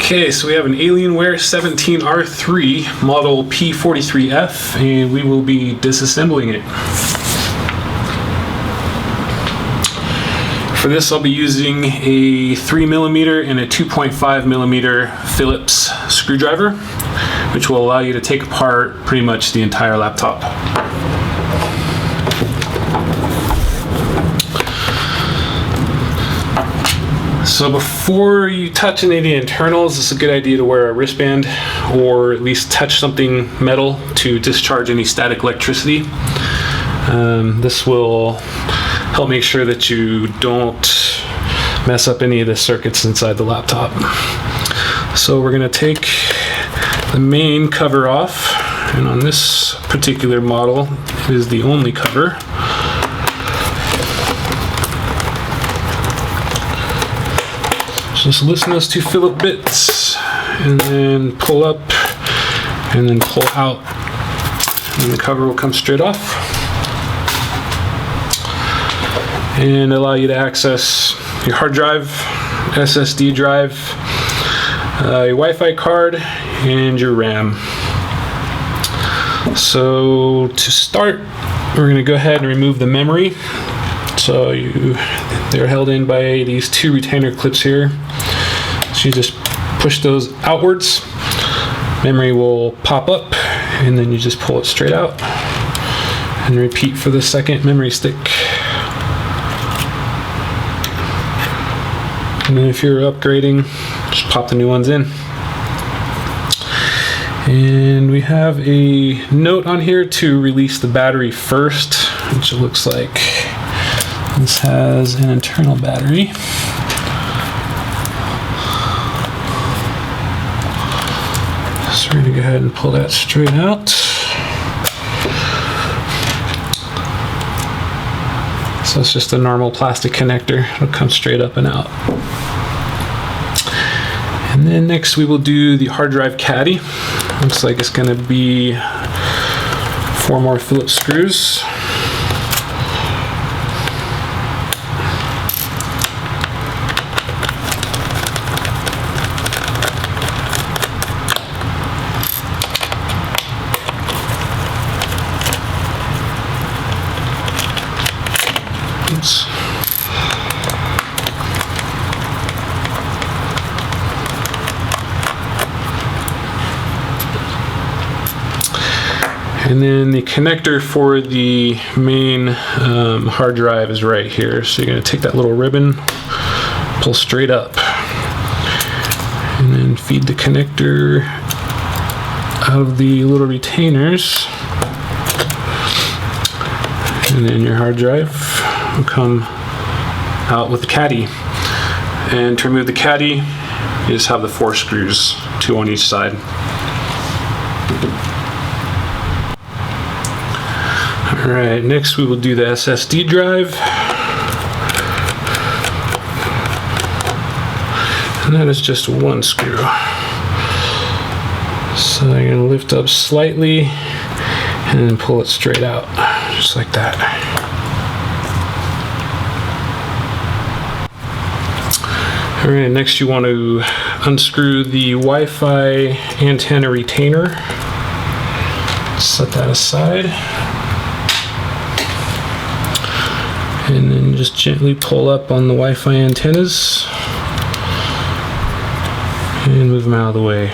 Okay, so we have an Alienware 17R3 model P43F, and we will be disassembling it. For this, I'll be using a 3mm and a 2.5mm Phillips screwdriver, which will allow you to take apart pretty much the entire laptop. So before you touch any of the internals, it's a good idea to wear a wristband or at least touch something metal to discharge any static electricity. This will help make sure that you don't mess up any of the circuits inside the laptop. So we're going to take the main cover off, and on this particular model, it is the only cover. Just loosen those two Phillip bits and then pull up and then pull out, and the cover will come straight off and allow you to access your hard drive, SSD drive, your Wi-Fi card, and your RAM. So to start, we're going to go ahead and remove the memory. So they're held in by these two retainer clips here. So you just push those outwards, memory will pop up, and then you just pull it straight out and repeat for the second memory stick. And then if you're upgrading, just pop the new ones in. And we have a note on here to release the battery first, which it looks like this has an internal battery. So we're going to go ahead and pull that straight out. So it's just a normal plastic connector. It'll come straight up and out. And then next we will do the hard drive caddy. Looks like it's going to be 4 more Phillips screws. Oops. And then the connector for the main hard drive is right here. So you're going to take that little ribbon, pull straight up, and then feed the connector out of the little retainers. And then your hard drive will come out with the caddy. And to remove the caddy, you just have the 4 screws, 2 on each side. Alright, next we will do the SSD drive. And that is just 1 screw. So you're going to lift up slightly and then pull it straight out, just like that. Alright, next you want to unscrew the Wi-Fi antenna retainer. Set that aside. And then just gently pull up on the Wi-Fi antennas and move them out of the way.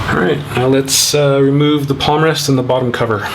Alright, now let's remove the palm rest and the bottom cover.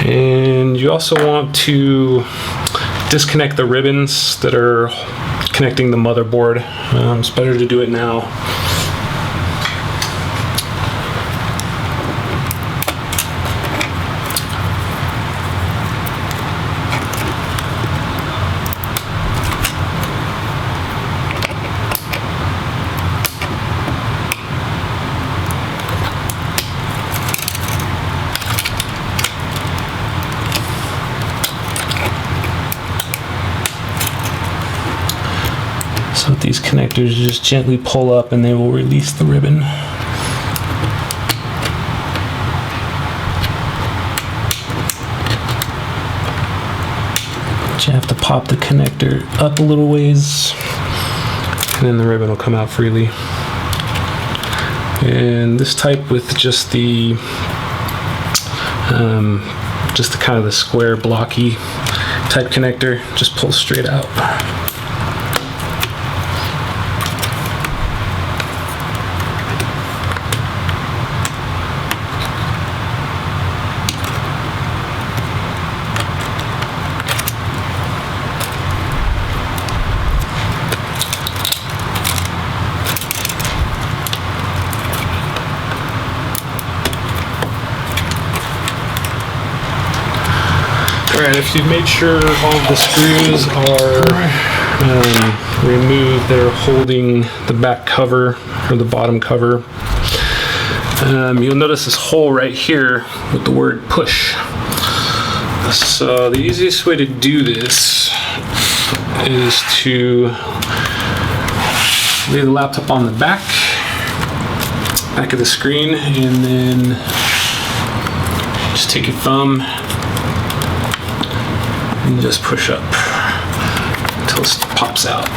And you also want to disconnect the ribbons that are connecting the motherboard. It's better to do it now. So these connectors just gently pull up and they will release the ribbon. But you have to pop the connector up a little ways and then the ribbon will come out freely. And this type with just the kind of the square blocky type connector just pulls straight out. Alright, if you've made sure all of the screws are removed that are holding the back cover or the bottom cover, you'll notice this hole right here with the word push. So the easiest way to do this is to lay the laptop on the back of the screen and then just take your thumb and just push up until it pops out.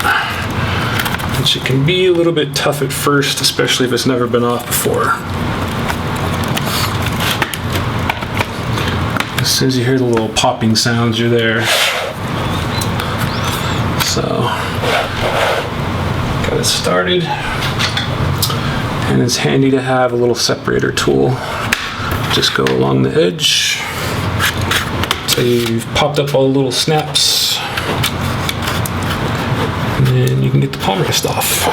Which it can be a little bit tough at first, especially if it's never been off before. As soon as you hear the little popping sounds, you're there. So, got it started. And it's handy to have a little separator tool. Just go along the edge. So you've popped up all the little snaps, and then you can get the palm rest off.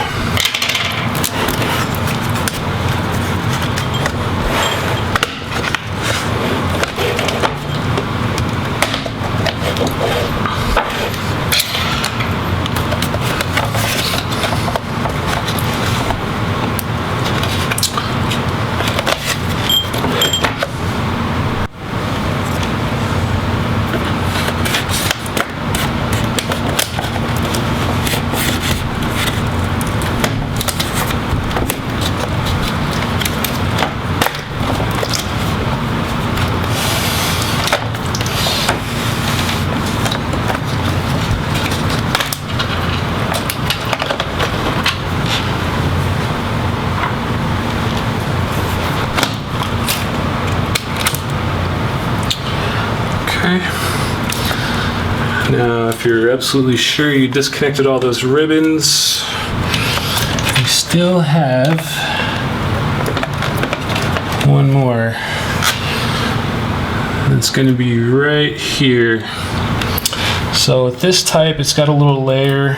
Now, if you're absolutely sure you disconnected all those ribbons, you still have one more. It's going to be right here. So with this type, it's got a little layer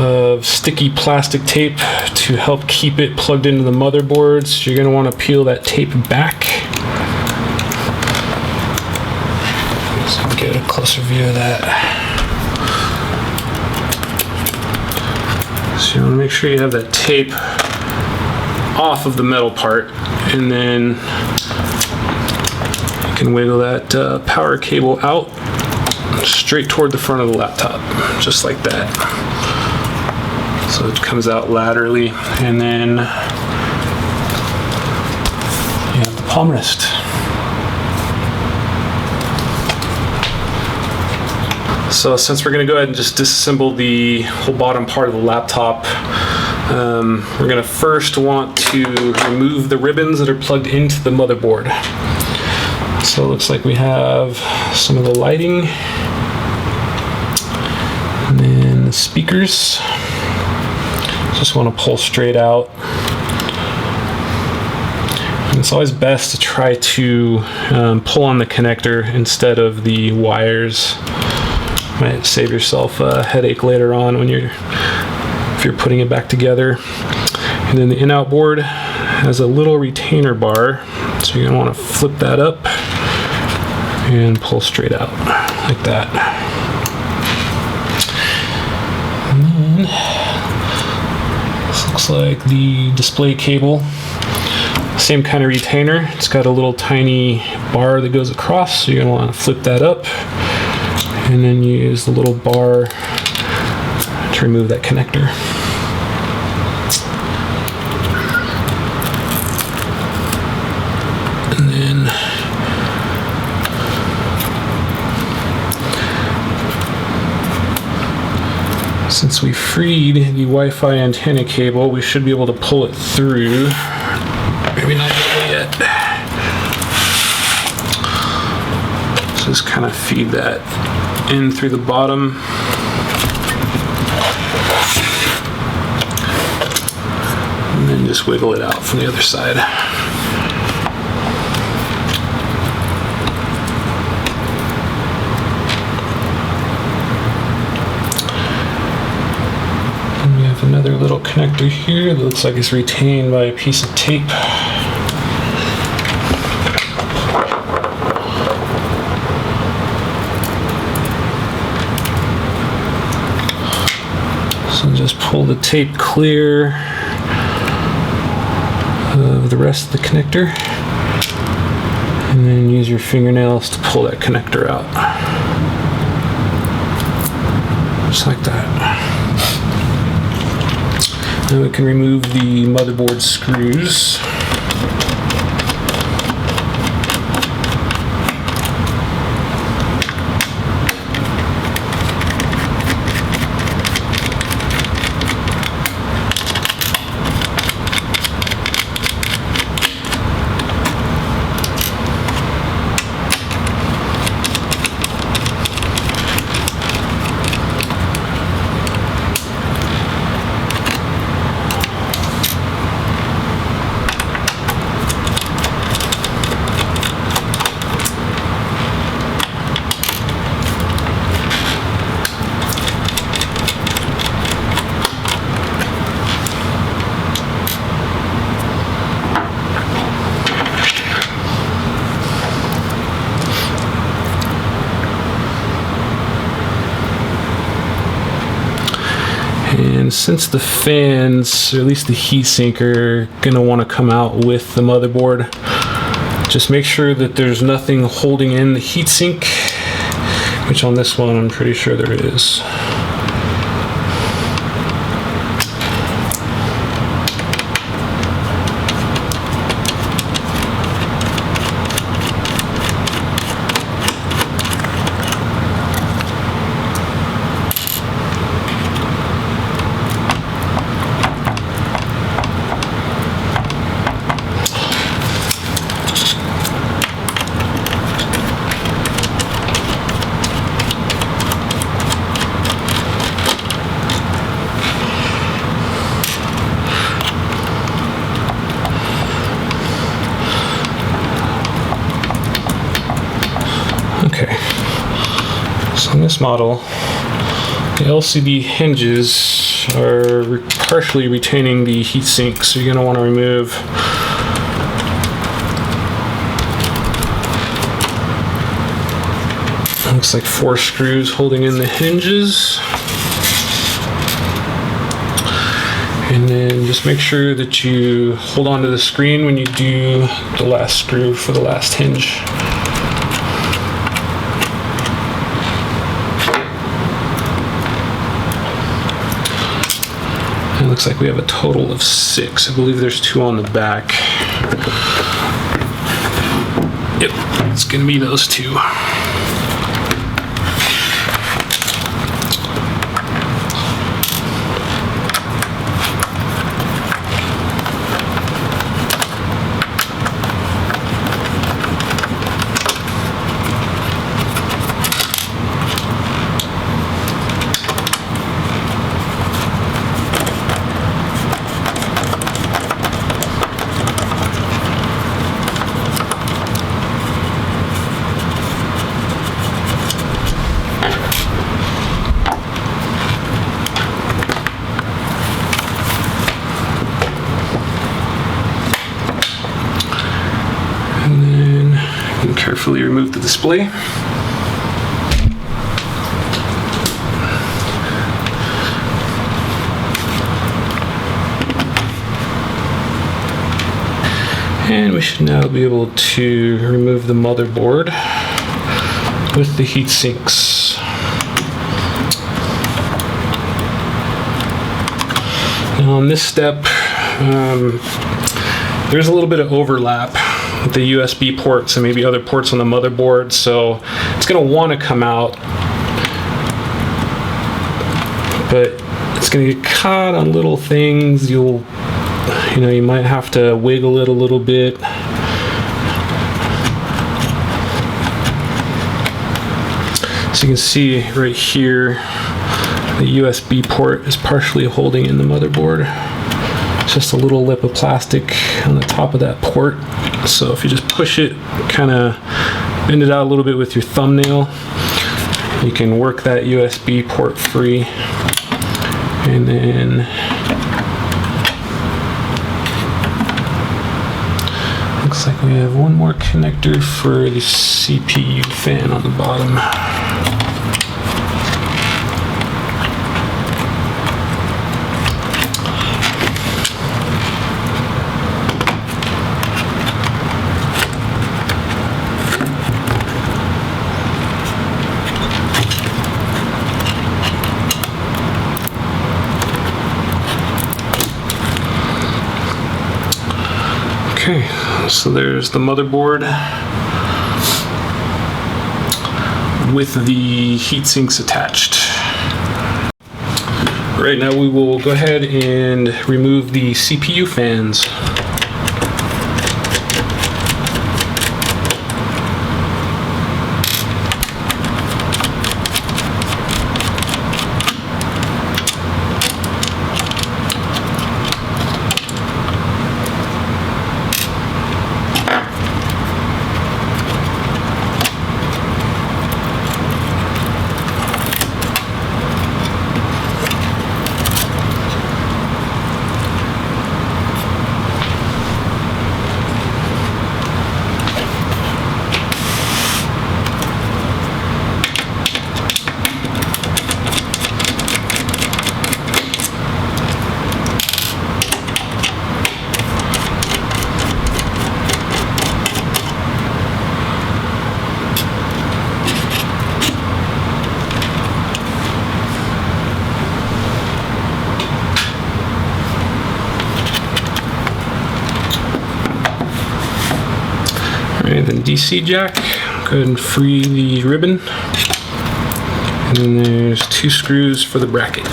of sticky plastic tape to help keep it plugged into the motherboard. So you're going to want to peel that tape back. Get a closer view of that. So you want to make sure you have that tape off of the metal part, and then you can wiggle that power cable out straight toward the front of the laptop, just like that. So it comes out laterally, and then you have the palm rest. So since we're going to go ahead and just disassemble the whole bottom part of the laptop, we're going to first want to remove the ribbons that are plugged into the motherboard. So it looks like we have some of the lighting, and then the speakers. Just want to pull straight out. And It's always best to try to pull on the connector instead of the wires. Might save yourself a headache later on when if you're putting it back together. And then the in-out board has a little retainer bar, so you're gonna want to flip that up and pull straight out like that. And then this looks like the display cable. Same kind of retainer. It's got a little tiny bar that goes across, so you're gonna want to flip that up and then use the little bar to remove that connector. And then since we freed the Wi-Fi antenna cable, we should be able to pull it through. Maybe not yet. So just kind of feed that in through the bottom. And then just wiggle it out from the other side. And we have another little connector here that looks like it's retained by a piece of tape. So just pull the tape clear of the rest of the connector, and then use your fingernails to pull that connector out. Just like that. Now we can remove the motherboard screws. And since the fans, or at least the heatsink, are gonna want to come out with the motherboard, just make sure that there's nothing holding in the heatsink, which on this one I'm pretty sure there is. Okay, so in this model, the LCD hinges are partially retaining the heatsink, so you're going to want to remove looks like 4 screws holding in the hinges. And then just make sure that you hold on to the screen when you do the last screw for the last hinge. It looks like we have a total of 6. I believe there's 2 on the back. Yep, it's gonna be those 2. carefully remove the display. And we should now be able to remove the motherboard with the heat sinks. Now on this step, there's a little bit of overlap with the USB ports and maybe other ports on the motherboard, so it's going to want to come out, but it's going to get caught on little things. You might have to wiggle it a little bit. So you can see right here, the USB port is partially holding in the motherboard. It's just a little lip of plastic on the top of that port. So if you just push it, kind of bend it out a little bit with your thumbnail, you can work that USB port free. And then looks like we have one more connector for the CPU fan on the bottom. Okay, so there's the motherboard with the heat sinks attached. Right now we will go ahead and remove the CPU fans. And then DC jack, go ahead and free the ribbon. And then there's 2 screws for the bracket.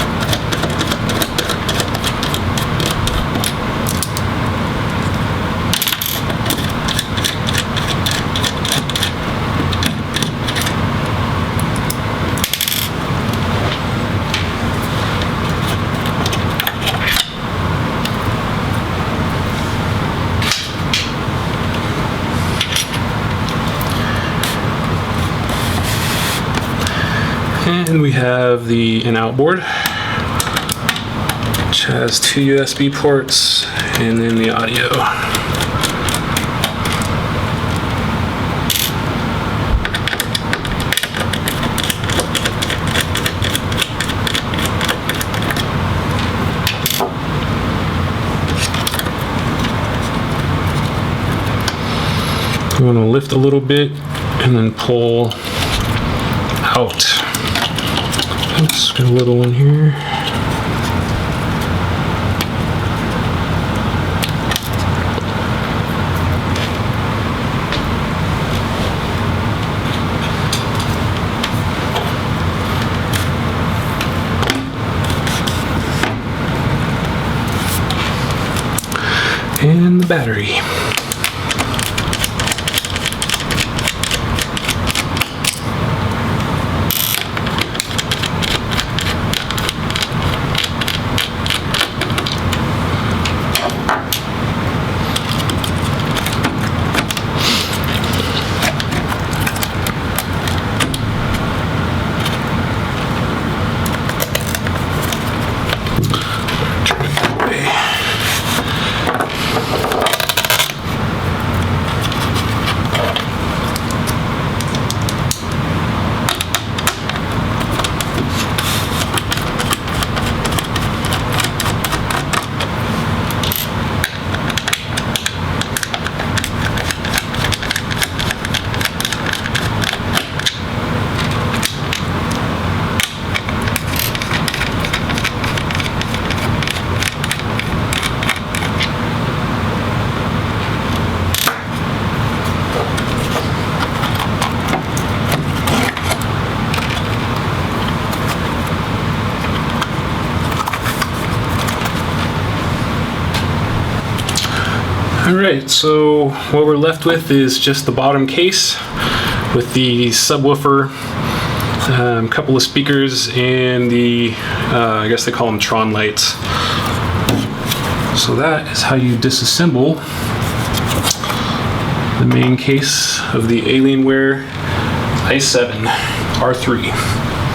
And we have the in-out board, which has 2 USB ports, and then the audio. You want to lift a little bit and then pull out. Oops, got a little one here. And the battery. Alright, so what we're left with is just the bottom case with the subwoofer, couple of speakers, and the, I guess they call them Tron lights. So that is how you disassemble the main case of the Alienware i7 R3.